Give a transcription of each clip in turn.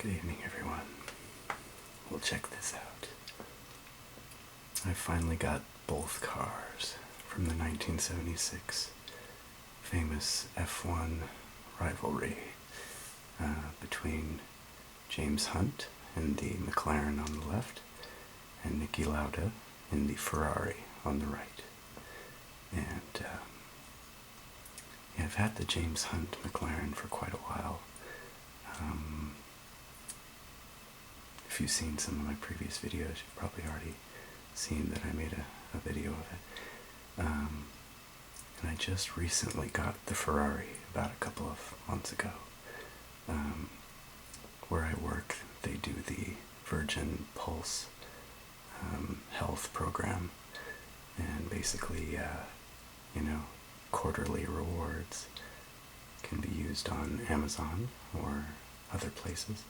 Good evening, everyone. We'll check this out. I finally got both cars from the 1976 famous F1 rivalry between James Hunt in the McLaren on the left and Niki Lauda in the Ferrari on the right. And yeah, I've had the James Hunt McLaren for quite a while. If you've seen some of my previous videos, you've probably already seen that I made a video of it. And I just recently got the Ferrari about a couple of months ago. Where I work, they do the Virgin Pulse health program, and basically, quarterly rewards can be used on Amazon or other places.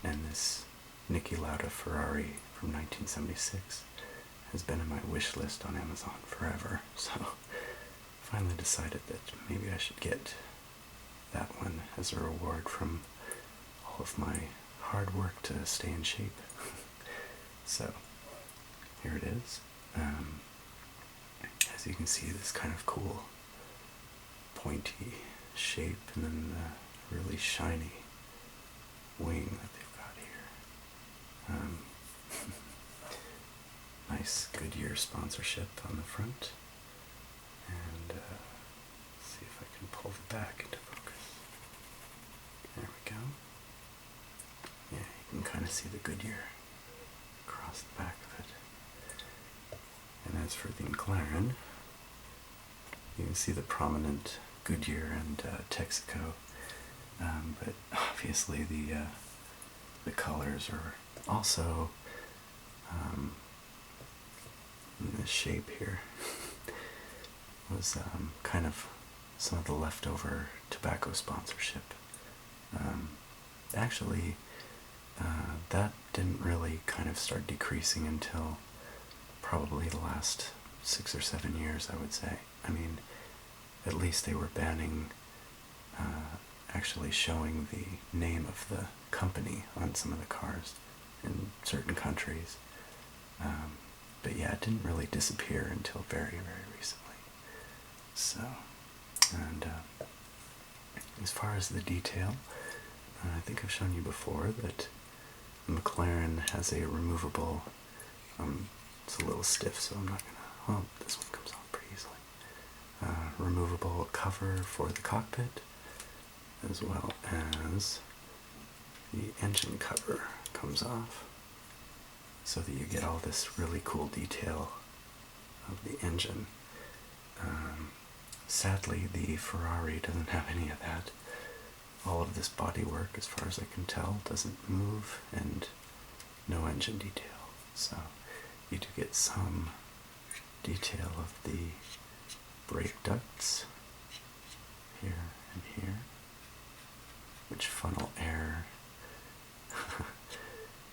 And this Niki Lauda Ferrari from 1976 has been on my wish list on Amazon forever, so finally decided that maybe I should get that one as a reward from all of my hard work to stay in shape. So here it is. As you can see, this kind of cool pointy shape, and then the really shiny wing that they've got here. Nice Goodyear sponsorship on the front. And let's see if I can pull the back into focus. There we go. Yeah, you can kind of see the Goodyear across the back of it. And as for the McLaren, you can see the prominent Goodyear and Texaco. But obviously the colors are also in this shape here was kind of some of the leftover tobacco sponsorship. Actually, that didn't really kind of start decreasing until probably the last 6 or 7 years, I would say. I mean, at least they were banning actually showing the name of the company on some of the cars in certain countries. But yeah, it didn't really disappear until very, very recently. So, and as far as the detail, I think I've shown you before that the McLaren has a removable, it's a little stiff, so I'm not gonna, oh, this one comes off pretty easily. Removable cover for the cockpit, as well as the engine cover comes off, so that you get all this really cool detail of the engine. Sadly, the Ferrari doesn't have any of that. All of this bodywork, as far as I can tell, doesn't move, and no engine detail. So you do get some detail of the brake ducts here and here, which funnel air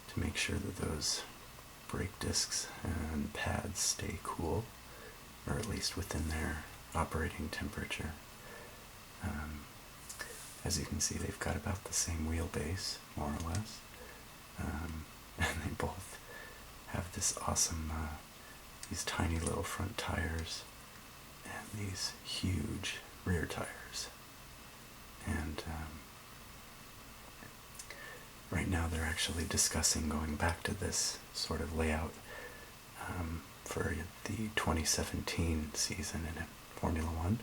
to make sure that those brake discs and pads stay cool, or at least within their operating temperature. As you can see, they've got about the same wheelbase, more or less, and they both have this awesome, these tiny little front tires and these huge rear tires. And right now they're actually discussing going back to this sort of layout for the 2017 season in Formula One,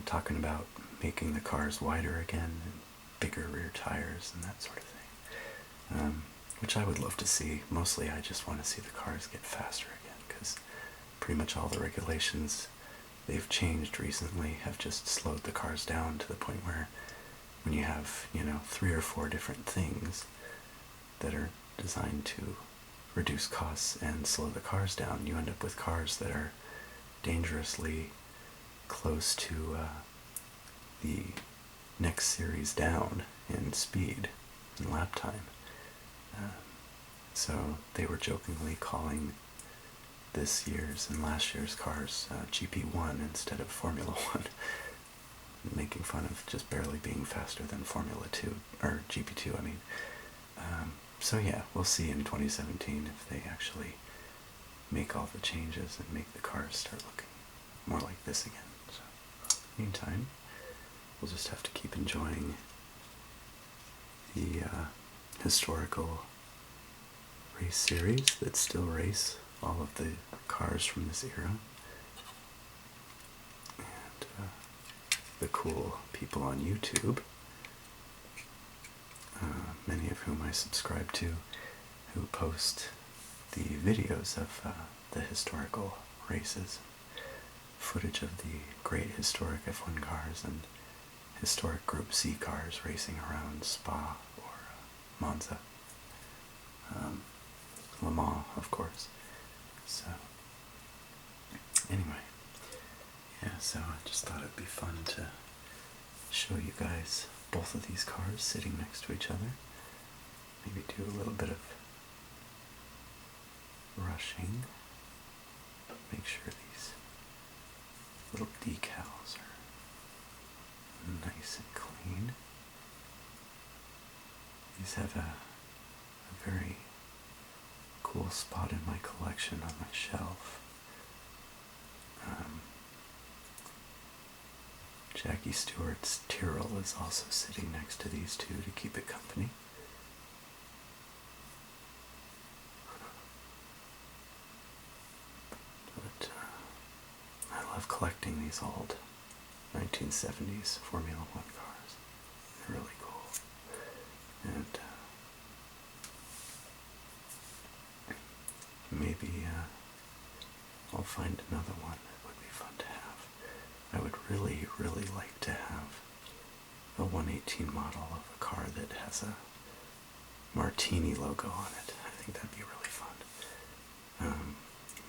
talking about making the cars wider again and bigger rear tires and that sort of thing, which I would love to see. Mostly I just want to see the cars get faster again, because pretty much all the regulations they've changed recently have just slowed the cars down to the point where when you have, 3 or 4 different things that are designed to reduce costs and slow the cars down, you end up with cars that are dangerously close to the next series down in speed and lap time. So they were jokingly calling this year's and last year's cars GP1 instead of Formula 1. making fun of just barely being faster than Formula 2, or GP2, I mean. So yeah, we'll see in 2017 if they actually make all the changes and make the cars start looking more like this again. So, meantime, we'll just have to keep enjoying the historical race series that still race all of the cars from this era. And the cool people on YouTube, many of whom I subscribe to, who post the videos of the historical races, footage of the great historic F1 cars and historic Group C cars racing around Spa or Monza, Le Mans, of course. So, anyway, yeah, so I just thought it'd be fun to show you guys both of these cars sitting next to each other. Maybe do a little bit of rushing. Make sure these little decals are nice and clean. These have a very cool spot in my collection on my shelf. Jackie Stewart's Tyrrell is also sitting next to these two to keep it company. But I love collecting these old 1970s Formula One cars. They're really cool. And maybe I'll find another one that would be fun to have. I would really, really like to have a 118 model of a car that has a Martini logo on it. I think that'd be really fun.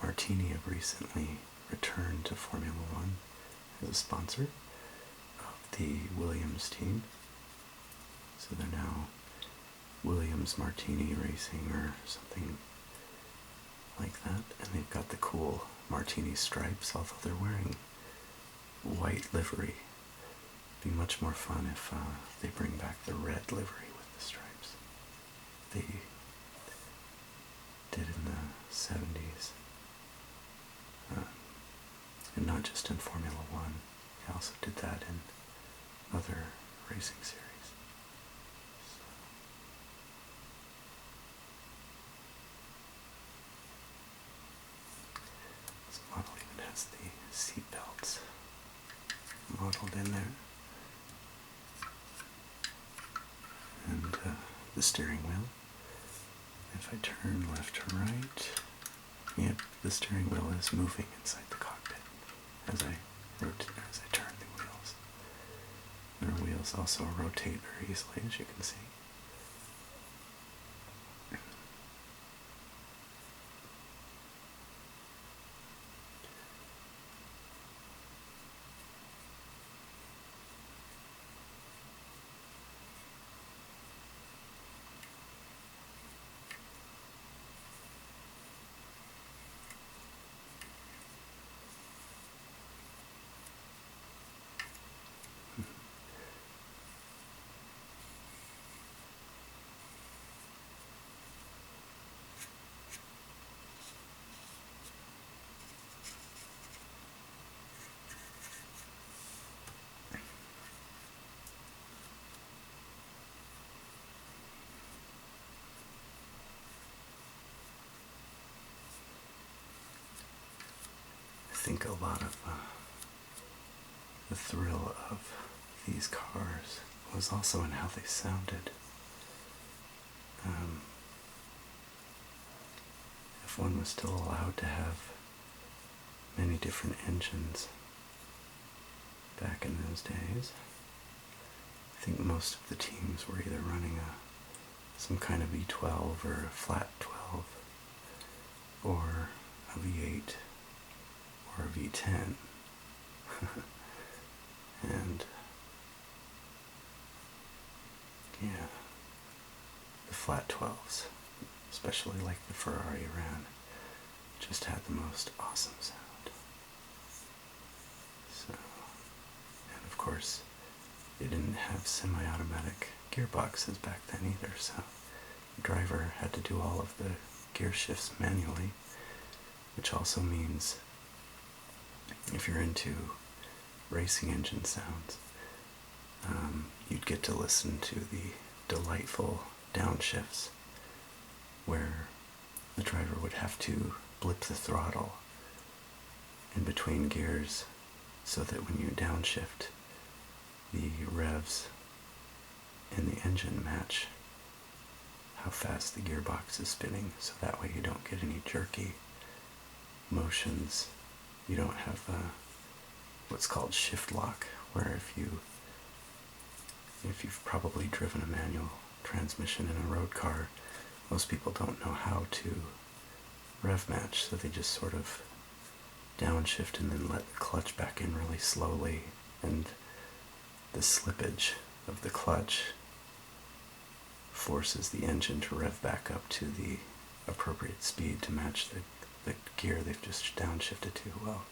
Martini have recently returned to Formula One as a sponsor of the Williams team. So they're now Williams Martini Racing or something like that. And they've got the cool Martini stripes, although they're wearing white livery. It'd be much more fun if they bring back the red livery with the stripes. They did in the 70s. And not just in Formula One. They also did that in other racing series. So. This model even has the seat belts modeled in there. And the steering wheel. If I turn left to right, yep, the steering wheel is moving inside the cockpit as I turn the wheels. Their wheels also rotate very easily, as you can see. I think a lot of the thrill of these cars was also in how they sounded. F1 was still allowed to have many different engines back in those days. I think most of the teams were either running some kind of V12 or a flat 12 or a V8 or a V10. And yeah, the flat 12s, especially like the Ferrari ran, just had the most awesome sound. So, and of course, they didn't have semi-automatic gearboxes back then either, so the driver had to do all of the gear shifts manually, which also means if you're into racing engine sounds, you'd get to listen to the delightful downshifts where the driver would have to blip the throttle in between gears so that when you downshift, the revs in the engine match how fast the gearbox is spinning, so that way you don't get any jerky motions. You don't have what's called shift lock, where if you've probably driven a manual transmission in a road car, most people don't know how to rev match, so they just sort of downshift and then let the clutch back in really slowly, and the slippage of the clutch forces the engine to rev back up to the appropriate speed to match the gear they've just downshifted to. Well,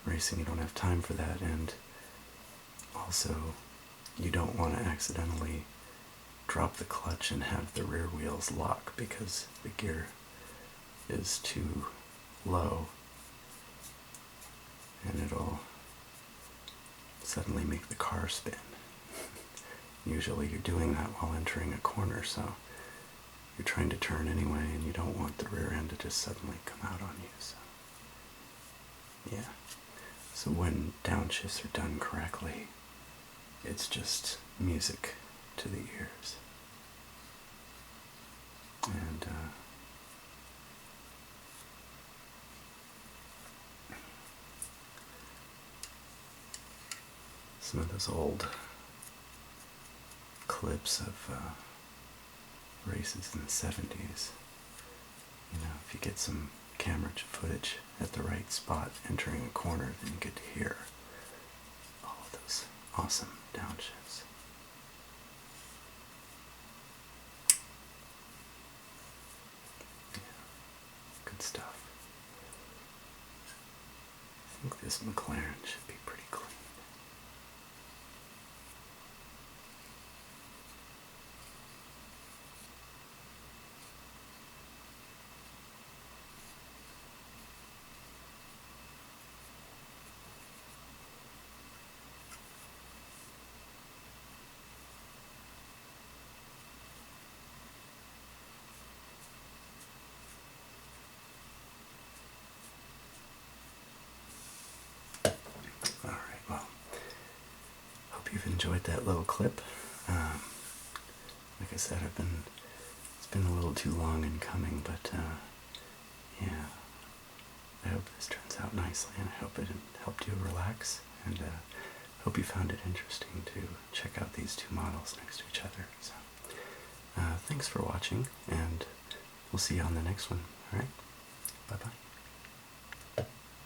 racing, you don't have time for that, and also you don't want to accidentally drop the clutch and have the rear wheels lock because the gear is too low, and it'll suddenly make the car spin. Usually you're doing that while entering a corner, so you're trying to turn anyway, and you don't want the rear end to just suddenly come out on you. So yeah. So when downshifts are done correctly, it's just music to the ears. And some of those old clips of races in the 70s, you know, if you get some camera footage at the right spot entering a corner, then you get to hear all of those awesome downshifts. Yeah, good stuff. I think this McLaren should be pretty clean. You've enjoyed that little clip. Like I said, it's been a little too long in coming, but yeah, I hope this turns out nicely, and I hope it helped you relax, and hope you found it interesting to check out these two models next to each other. So thanks for watching, and we'll see you on the next one. Alright, bye-bye.